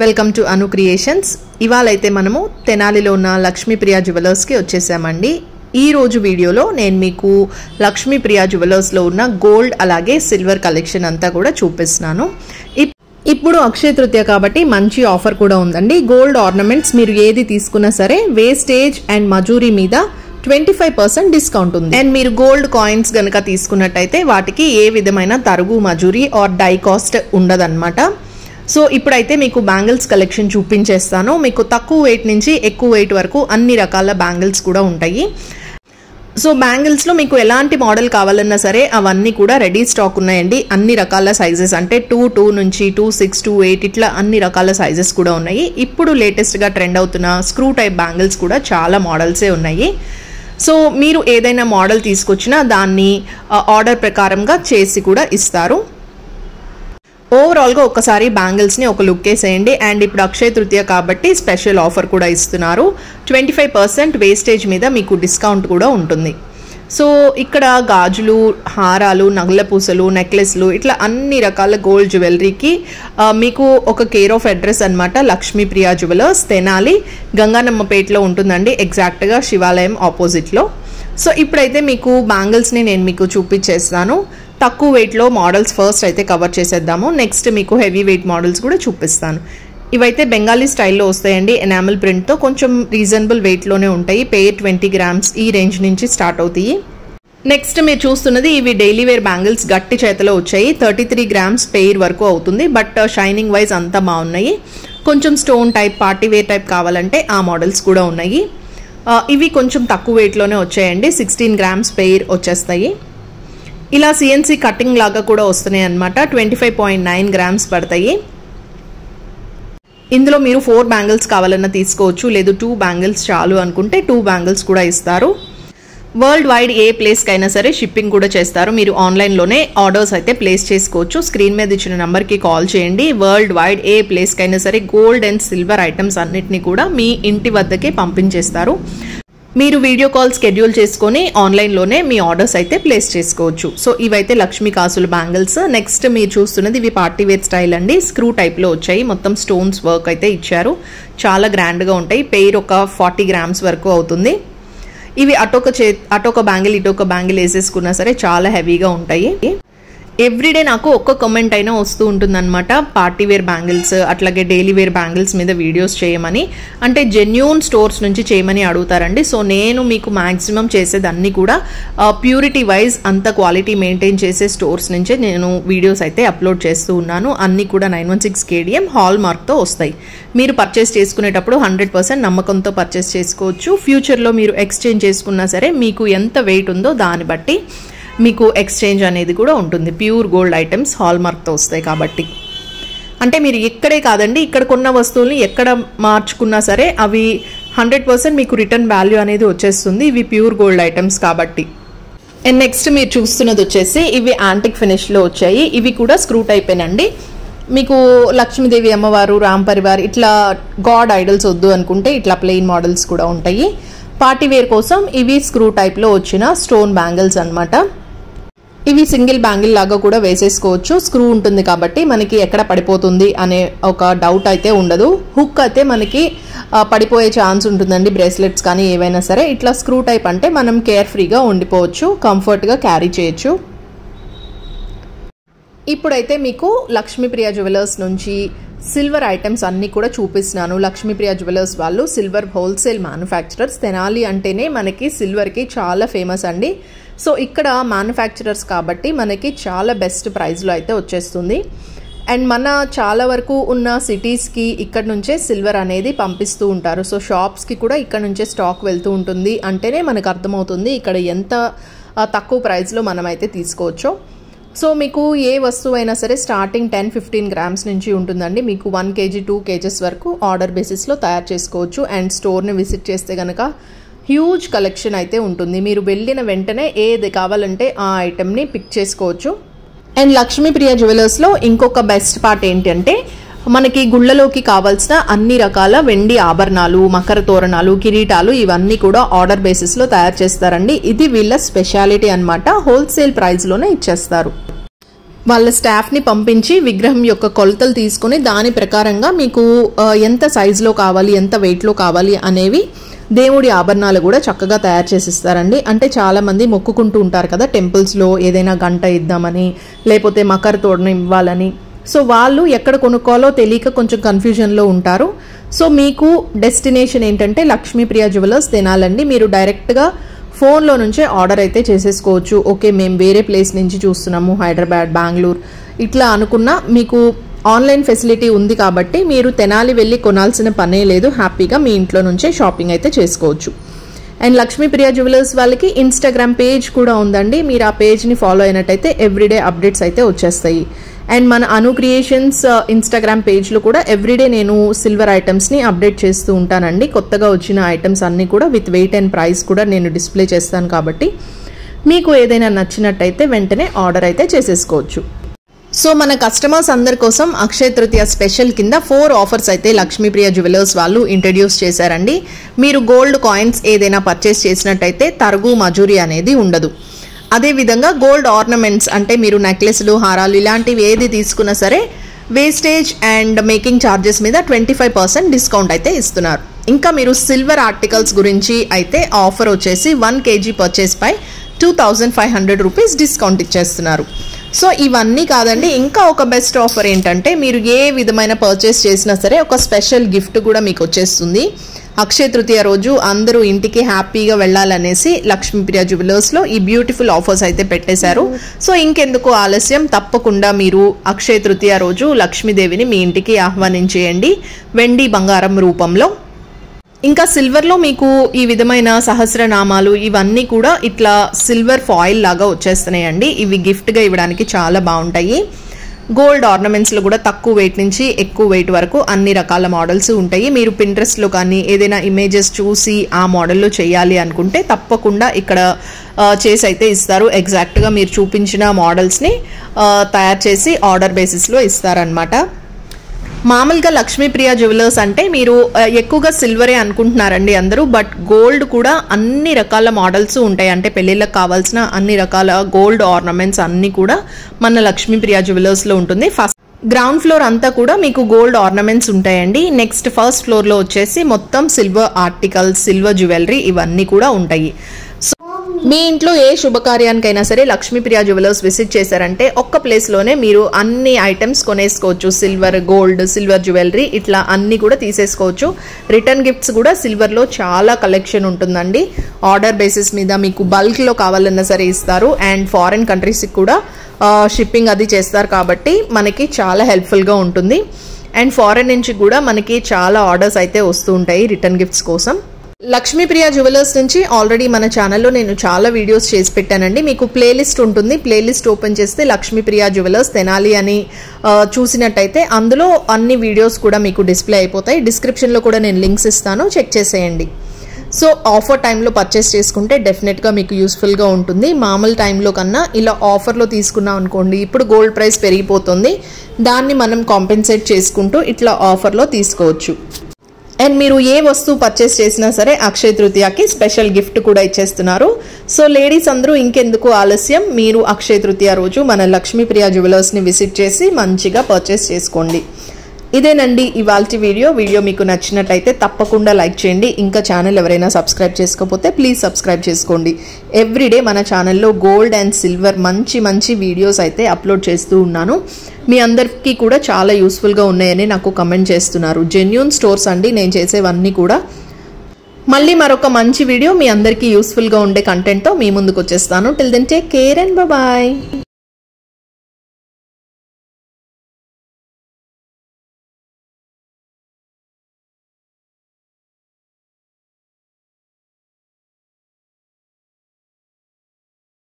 Welcome to Anu creations. ఇవాళైతే మనము తెనాలిలో ఉన్న లక్ష్మీప్రియ జ్యువెలర్స్కి వచ్చేసామండి. ఈ రోజు వీడియోలో నేను మీకు లక్ష్మీప్రియ జ్యువెలర్స్లో ఉన్న గోల్డ్ అలాగే సిల్వర్ కలెక్షన్ అంతా కూడా చూపిస్తున్నాను. ఇప్పుడు అక్షయ తృతీయ కాబట్టి మంచి ఆఫర్ కూడా ఉందండి. గోల్డ్ ఆర్నమెంట్స్ మీరు ఏది తీసుకున్నా సరే వేస్టేజ్ అండ్ మజూరీ మీద 25% డిస్కౌంట్ ఉంది. అండ్ మీరు గోల్డ్ కాయిన్స్ గనక తీసుకున్నట్టయితే వాటికి ఏ విధమైన తరుగు మజూరీ ఆర్ డై కాస్ట్ ఉండదన్నమాట. సో ఇప్పుడైతే మీకు బ్యాంగిల్స్ కలెక్షన్ చూపించేస్తాను. మీకు తక్కువ వెయిట్ నుంచి ఎక్కువ వెయిట్ వరకు అన్ని రకాల బ్యాంగిల్స్ కూడా ఉంటాయి. సో బ్యాంగిల్స్లో మీకు ఎలాంటి మోడల్ కావాలన్నా సరే అవన్నీ కూడా రెడీ స్టాక్ ఉన్నాయండి. అన్ని రకాల సైజెస్ అంటే 2 నుంచి 2, 6, 2, 8 ఇట్లా అన్ని రకాల సైజెస్ కూడా ఉన్నాయి. ఇప్పుడు లేటెస్ట్గా ట్రెండ్ అవుతున్న స్క్రూ టైప్ బ్యాంగిల్స్ కూడా చాలా మోడల్సే ఉన్నాయి. సో మీరు ఏదైనా మోడల్ తీసుకొచ్చినా దాన్ని ఆర్డర్ ప్రకారంగా చేసి కూడా ఇస్తారు. ఓవరాల్గా ఒకసారి బ్యాంగిల్స్ని ఒక లుక్ వేసేయండి. అండ్ ఇప్పుడు అక్షయ తృతీయ కాబట్టి స్పెషల్ ఆఫర్ కూడా ఇస్తున్నారు. 25% వేస్టేజ్ మీద మీకు డిస్కౌంట్ కూడా ఉంటుంది. సో ఇక్కడ గాజులు, హారాలు, నగల పూసలు, నెక్లెస్లు ఇట్లా అన్ని రకాల గోల్డ్ జ్యువెలరీకి మీకు ఒక కేర్ ఆఫ్ అడ్రస్ అనమాట. లక్ష్మీప్రియ జ్యువెలర్స్ తెనాలి గంగానమ్మపేటలో ఉంటుందండి, ఎగ్జాక్ట్గా శివాలయం ఆపోజిట్లో. సో ఇప్పుడైతే మీకు బ్యాంగిల్స్ని నేను మీకు చూపించేస్తాను. తక్కువ వెయిట్లో మోడల్స్ ఫస్ట్ అయితే కవర్ చేసేద్దాము. నెక్స్ట్ మీకు హెవీ వెయిట్ మోడల్స్ కూడా చూపిస్తాను. ఇవైతే బెంగాలీ స్టైల్లో వస్తాయండి. ఎనామిల్ ప్రింట్తో కొంచెం రీజనబుల్ వెయిట్లోనే ఉంటాయి. పెయిర్ 20 grams ఈ రేంజ్ నుంచి స్టార్ట్ అవుతాయి. నెక్స్ట్ మీరు చూస్తున్నది ఇవి డైలీ వేర్ బ్యాంగిల్స్ గట్టి చేతలో వచ్చాయి. 33 grams పెయిర్ వరకు అవుతుంది. బట్ షైనింగ్ వైజ్ అంతా బాగున్నాయి. కొంచెం stone type, party wear type కావాలంటే ఆ మోడల్స్ కూడా ఉన్నాయి. ఇవి కొంచెం తక్కువ వెయిట్లోనే వచ్చాయండి. 16 grams పెయిర్ వచ్చేస్తాయి. ఇలా సిఎన్సీ కటింగ్ లాగా కూడా వస్తున్నాయి అనమాట. 25.9 grams పడతాయి. ఇందులో మీరు 4 బ్యాంగిల్స్ కావాలన్నా తీసుకోవచ్చు, లేదు 2 బ్యాంగిల్స్ చాలు అనుకుంటే 2 బ్యాంగిల్స్ కూడా ఇస్తారు. వరల్డ్ వైడ్ ఏ ప్లేస్కి అయినా సరే షిప్పింగ్ కూడా చేస్తారు. మీరు ఆన్లైన్లోనే ఆర్డర్స్ అయితే ప్లేస్ చేసుకోవచ్చు. స్క్రీన్ మీద ఇచ్చిన నెంబర్కి కాల్ చేయండి. వరల్డ్ వైడ్ ఏ ప్లేస్కి అయినా సరే గోల్డ్ అండ్ సిల్వర్ ఐటమ్స్ అన్నిటినీ కూడా మీ ఇంటి వద్దకే పంపించేస్తారు. మీరు వీడియో కాల్ స్కెడ్యూల్ చేసుకొని ఆన్లైన్లోనే మీ ఆర్డర్స్ అయితే ప్లేస్ చేసుకోవచ్చు. సో ఇవైతే లక్ష్మీ కాసుల బ్యాంగిల్స్. నెక్స్ట్ మీరు చూస్తున్నది ఇవి పార్టీ వేర్ స్టైల్ అండి. స్క్రూ టైప్లో వచ్చాయి. మొత్తం స్టోన్స్ వర్క్ అయితే ఇచ్చారు. చాలా గ్రాండ్గా ఉంటాయి. పెయిర్ ఒక 40 grams వరకు అవుతుంది. ఇవి అటొక బ్యాంగిల్ ఇటొక బ్యాంగిల్ వేసేసుకున్నా సరే చాలా హెవీగా ఉంటాయి. ఎవ్రీడే నాకు ఒక్క కామెంట్ అయినా వస్తూ ఉంటుందన్నమాట. పార్టీ వేర్ బ్యాంగిల్స్ అట్లాగే డైలీ వేర్ బ్యాంగిల్స్ మీద వీడియోస్ చేయమని, అంటే జెన్యూన్ స్టోర్స్ నుంచి చేయమని అడుగుతారండి. సో నేను మీకు మ్యాక్సిమం చేసేదన్నీ కూడా ప్యూరిటీ వైజ్ అంత క్వాలిటీ మెయింటైన్ చేసే స్టోర్స్ నుంచే నేను వీడియోస్ అయితే అప్లోడ్ చేస్తూ ఉన్నాను. అన్నీ కూడా 916 KDM హాల్ మార్క్తో వస్తాయి. మీరు పర్చేస్ చేసుకునేటప్పుడు 100% నమ్మకంతో పర్చేస్ చేసుకోవచ్చు. ఫ్యూచర్లో మీరు ఎక్స్చేంజ్ చేసుకున్నా సరే మీకు ఎంత వెయిట్ ఉందో దాన్ని బట్టి మీకు ఎక్స్చేంజ్ అనేది కూడా ఉంటుంది. ప్యూర్ గోల్డ్ ఐటమ్స్ హాల్ మార్క్తో వస్తాయి కాబట్టి. అంటే మీరు ఇక్కడే కాదండి, ఇక్కడ కొన్న వస్తువుల్ని ఎక్కడ మార్చుకున్నా సరే అవి 100% మీకు రిటర్న్ వాల్యూ అనేది వచ్చేస్తుంది. ఇవి ప్యూర్ గోల్డ్ ఐటమ్స్ కాబట్టి. అండ్ నెక్స్ట్ మీరు చూస్తున్నది వచ్చేసి ఇవి యాంటిక్ ఫినిష్లో వచ్చాయి. ఇవి కూడా స్క్రూ టైపేనండి. మీకు లక్ష్మీదేవి అమ్మవారు, రామ్ పరివార్ ఇట్లా గాడ్ ఐడల్స్ వద్దు అనుకుంటే ఇట్లా ప్లెయిన్ మోడల్స్ కూడా ఉంటాయి. పార్టీ వేర్ కోసం ఇవి స్క్రూ టైప్లో వచ్చిన స్టోన్ బ్యాంగిల్స్ అనమాట. ఇవి సింగిల్ బ్యాంగిల్ లాగా కూడా వేసేసుకోవచ్చు. స్క్రూ ఉంటుంది కాబట్టి మనకి ఎక్కడ పడిపోతుంది అనే ఒక డౌట్ అయితే ఉండదు. హుక్ అయితే మనకి పడిపోయే ఛాన్స్ ఉంటుందండి. బ్రేస్లెట్స్ కానీ ఏవైనా సరే ఇట్లా స్క్రూ టైప్ అంటే మనం కేర్ ఫ్రీగా ఉండిపోవచ్చు, కంఫర్ట్గా క్యారీ చేయొచ్చు. ఇప్పుడైతే మీకు లక్ష్మీప్రియ జ్యువెలర్స్ నుంచి సిల్వర్ ఐటమ్స్ అన్నీ కూడా చూపిస్తున్నాను. లక్ష్మీప్రియ జ్యువెలర్స్ వాళ్ళు సిల్వర్ హోల్సేల్ మ్యానుఫ్యాక్చరర్స్. తెనాలి అంటేనే మనకి సిల్వర్కి చాలా ఫేమస్ అండి. సో ఇక్కడ మ్యానుఫ్యాక్చరర్స్ కాబట్టి మనకి చాలా బెస్ట్ ప్రైస్లో అయితే వచ్చేస్తుంది. అండ్ మన చాలా వరకు ఉన్న సిటీస్కి ఇక్కడ నుంచే సిల్వర్ అనేది పంపిస్తూ ఉంటారు. సో షాప్స్కి కూడా ఇక్కడ నుంచే స్టాక్ వెళ్తూ ఉంటుంది. అంటేనే మనకు అర్థమవుతుంది ఇక్కడ ఎంత తక్కువ ప్రైస్లో మనమైతే తీసుకోవచ్చో. సో మీకు ఏ వస్తువు అయినా సరే స్టార్టింగ్ 10-15 grams నుంచి ఉంటుందండి. మీకు 1 kg 2 kgs వరకు ఆర్డర్ బేసిస్లో తయారు చేసుకోవచ్చు. అండ్ స్టోర్ని విజిట్ చేస్తే కనుక హ్యూజ్ కలెక్షన్ అయితే ఉంటుంది. మీరు వెళ్ళిన వెంటనే ఏది కావాలంటే ఆ ఐటెంని పిక్ చేసుకోవచ్చు. అండ్ లక్ష్మీప్రియ జ్యువెలర్స్లో ఇంకొక బెస్ట్ పార్ట్ ఏంటంటే మనకి గుళ్ళలోకి కావాల్సిన అన్ని రకాల వెండి ఆభరణాలు, మకర తోరణాలు, కిరీటాలు ఇవన్నీ కూడా ఆర్డర్ బేసిస్లో తయారు చేస్తారండి. ఇది వీళ్ళ స్పెషాలిటీ అనమాట. హోల్సేల్ ప్రైస్లోనే ఇచ్చేస్తారు. వాళ్ళ స్టాఫ్ని పంపించి విగ్రహం యొక్క కొలతలు తీసుకుని దాని ప్రకారంగా మీకు ఎంత సైజులో కావాలి, ఎంత వెయిట్లో కావాలి అనేవి దేవుడి ఆభరణాలు కూడా చక్కగా తయారు చేసి ఇస్తారండి. అంటే చాలామంది మొక్కుకుంటూ ఉంటారు కదా టెంపుల్స్లో ఏదైనా గంట ఇద్దామని, లేకపోతే మకర తోరణం ఇవ్వాలని. సో వాళ్ళు ఎక్కడ కొనుక్కోవాలో తెలియక కొంచెం కన్ఫ్యూజన్లో ఉంటారు. సో మీకు డెస్టినేషన్ ఏంటంటే లక్ష్మీప్రియ జ్యువెలర్స్ తెనాలండి. మీరు డైరెక్ట్గా ఫోన్లో నుంచే ఆర్డర్ అయితే చేసేసుకోవచ్చు. ఓకే మేము వేరే ప్లేస్ నుంచి చూస్తున్నాము, హైదరాబాద్, బెంగళూరు ఇట్లా అనుకున్నా మీకు ఆన్లైన్ ఫెసిలిటీ ఉంది కాబట్టి మీరు తెనాలి వెళ్ళి కొనాల్సిన పనే లేదు. హ్యాపీగా మీ ఇంట్లో నుంచే షాపింగ్ అయితే చేసుకోవచ్చు. అండ్ లక్ష్మీప్రియ జ్యువెలర్స్ వాళ్ళకి ఇన్స్టాగ్రామ్ పేజ్ కూడా ఉందండి. మీరు ఆ పేజ్ని ఫాలో అయినట్టయితే ఎవ్రీడే అప్డేట్స్ అయితే వచ్చేస్తాయి. అండ్ మన అను క్రియేషన్స్ ఇన్స్టాగ్రామ్ పేజ్లో కూడా ఎవ్రీడే నేను సిల్వర్ ఐటమ్స్ని అప్డేట్ చేస్తూ ఉంటానండి. కొత్తగా వచ్చిన ఐటమ్స్ అన్నీ కూడా విత్ వెయిట్ అండ్ ప్రైస్ కూడా నేను డిస్ప్లే చేస్తాను కాబట్టి మీకు ఏదైనా నచ్చినట్టయితే వెంటనే ఆర్డర్ అయితే చేసేసుకోవచ్చు. సో మన కస్టమర్స్ అందరి కోసం అక్షయ తృతీయ స్పెషల్ కింద 4 ఆఫర్స్ అయితే లక్ష్మీప్రియ జ్యువెలర్స్ వాళ్ళు ఇంట్రడ్యూస్ చేశారండి. మీరు గోల్డ్ కాయిన్స్ ఏదైనా పర్చేస్ చేసినట్టయితే తరుగు మజూరీ అనేది ఉండదు. అదేవిధంగా గోల్డ్ ఆర్నమెంట్స్ అంటే మీరు నెక్లెస్లు, హారాలు ఇలాంటివి ఏది తీసుకున్నా సరే వేస్టేజ్ అండ్ మేకింగ్ ఛార్జెస్ మీద 25% డిస్కౌంట్ అయితే ఇస్తున్నారు. ఇంకా మీరు సిల్వర్ ఆర్టికల్స్ గురించి అయితే ఆఫర్ వచ్చేసి 1 kg పర్చేస్ పై 2500 రూపీస్ డిస్కౌంట్ ఇచ్చేస్తున్నారు. సో ఇవన్నీ కాదండి, ఇంకా ఒక బెస్ట్ ఆఫర్ ఏంటంటే మీరు ఏ విధమైన పర్చేస్ చేసినా సరే ఒక స్పెషల్ గిఫ్ట్ కూడా మీకు వచ్చేస్తుంది. అక్షయ తృతీయ రోజు అందరూ ఇంటికి హ్యాపీగా వెళ్ళాలనేసి లక్ష్మీప్రియ జ్యువెలర్స్లో ఈ బ్యూటిఫుల్ ఆఫర్స్ అయితే పెట్టేశారు. సో ఇంకెందుకు ఆలస్యం, తప్పకుండా మీరు అక్షయ తృతీయ రోజు లక్ష్మీదేవిని మీ ఇంటికి ఆహ్వానించేయండి వెండి బంగారం రూపంలో. ఇంకా సిల్వర్లో మీకు ఈ విధమైన సహస్రనామాలు ఇవన్నీ కూడా ఇట్లా సిల్వర్ ఫాయిల్ లాగా వచ్చేస్తున్నాయండి. ఇవి గిఫ్ట్గా ఇవ్వడానికి చాలా బాగుంటాయి. గోల్డ్ ఆర్నమెంట్స్లో కూడా తక్కువ వెయిట్ నుంచి ఎక్కువ వెయిట్ వరకు అన్ని రకాల మోడల్స్ ఉంటాయి. మీరు పింట్రెస్ట్లో కానీ ఏదైనా ఇమేజెస్ చూసి ఆ మోడల్లో చేయాలి అనుకుంటే తప్పకుండా ఇక్కడ చేసి అయితే ఇస్తారు. ఎగ్జాక్ట్గా మీరు చూపించిన మోడల్స్ని తయారు చేసి ఆర్డర్ బేసిస్లో ఇస్తారనమాట. మామూలుగా లక్ష్మీప్రియ జ్యువెలర్స్ అంటే మీరు ఎక్కువగా సిల్వరే అనుకుంటున్నారండి అందరూ, బట్ గోల్డ్ కూడా అన్ని రకాల మోడల్స్ ఉంటాయి. అంటే పెళ్ళిళ్ళకి కావాల్సిన అన్ని రకాల గోల్డ్ ఆర్నమెంట్స్ అన్ని కూడా మన లక్ష్మీప్రియ జ్యువెలర్స్లో ఉంటుంది. ఫస్ట్ గ్రౌండ్ ఫ్లోర్ అంతా కూడా మీకు గోల్డ్ ఆర్నమెంట్స్ ఉంటాయండి. నెక్స్ట్ ఫస్ట్ ఫ్లోర్లో వచ్చేసి మొత్తం సిల్వర్ ఆర్టికల్స్, సిల్వర్ జ్యువెలరీ ఇవన్నీ కూడా ఉంటాయి. సో మీ ఇంట్లో ఏ శుభకార్యానికైనా సరే లక్ష్మీప్రియ జ్యువెలర్స్ విజిట్ చేశారంటే ఒక్క ప్లేస్లోనే మీరు అన్ని ఐటమ్స్ కొనేసుకోవచ్చు. సిల్వర్, గోల్డ్, సిల్వర్ జ్యువెలరీ ఇట్లా అన్ని కూడా తీసేసుకోవచ్చు. రిటర్న్ గిఫ్ట్స్ కూడా సిల్వర్లో చాలా కలెక్షన్ ఉంటుందండి. ఆర్డర్ బేసిస్ మీద మీకు బల్క్లో కావాలన్నా సరే ఇస్తారు. అండ్ ఫారిన్ కంట్రీస్కి కూడా షిప్పింగ్ అది చేస్తారు కాబట్టి మనకి చాలా హెల్ప్ఫుల్గా ఉంటుంది. అండ్ ఫారిన్ నుంచి కూడా మనకి చాలా ఆర్డర్స్ అయితే వస్తూ ఉంటాయి రిటర్న్ గిఫ్ట్స్ కోసం. లక్ష్మీప్రియ జ్యువెలర్స్ నుంచి ఆల్రెడీ మన ఛానల్లో నేను చాలా వీడియోస్ చేసి పెట్టానండి. మీకు ప్లేలిస్ట్ ఉంటుంది. ప్లేలిస్ట్ ఓపెన్ చేస్తే లక్ష్మీప్రియ జ్యువెలర్స్ తెనాలి అని చూసినట్టయితే అందులో అన్ని వీడియోస్ కూడా మీకు డిస్ప్లే అయిపోతాయి. డిస్క్రిప్షన్లో కూడా నేను లింక్స్ ఇస్తాను, చెక్ చేసేయండి. సో ఆఫర్ టైంలో పర్చేస్ చేసుకుంటే డెఫినెట్గా మీకు యూస్ఫుల్గా ఉంటుంది. మామూలు టైంలో కన్నా ఇలా ఆఫర్లో తీసుకున్నాం అనుకోండి, ఇప్పుడు గోల్డ్ ప్రైస్ పెరిగిపోతుంది, దాన్ని మనం కాంపెన్సేట్ చేసుకుంటూ ఇట్లా ఆఫర్లో తీసుకోవచ్చు. అండ్ మీరు ఏ వస్తువు పర్చేస్ చేసినా సరే అక్షయ తృతీయకి స్పెషల్ గిఫ్ట్ కూడా ఇచ్చేస్తున్నారు. సో లేడీస్ అందరూ ఇంకెందుకు ఆలస్యం, మీరు అక్షయ తృతీయ రోజు మన లక్ష్మీప్రియ జ్యువెలర్స్ని విజిట్ చేసి మంచిగా పర్చేస్ చేసుకోండి. ఇదేనండి ఇవాల్టి వీడియో మీకు నచ్చినట్టయితే తప్పకుండా లైక్ చేయండి. ఇంకా ఛానల్ ఎవరైనా సబ్స్క్రైబ్ చేసుకోకపోతే ప్లీజ్ సబ్స్క్రైబ్ చేసుకోండి. ఎవ్రీడే మన ఛానల్లో గోల్డ్ అండ్ సిల్వర్ మంచి వీడియోస్ అయితే అప్లోడ్ చేస్తూ ఉన్నాను. మీ అందరికీ కూడా చాలా యూస్ఫుల్గా ఉన్నాయని నాకు కమెంట్ చేస్తున్నారు. జెన్యూన్ స్టోర్స్ అండి నేను చేసేవన్నీ కూడా. మళ్ళీ మరొక మంచి వీడియో మీ అందరికీ యూస్ఫుల్గా ఉండే కంటెంట్తో మీ ముందుకు వచ్చేస్తాను. Till then take care and bye.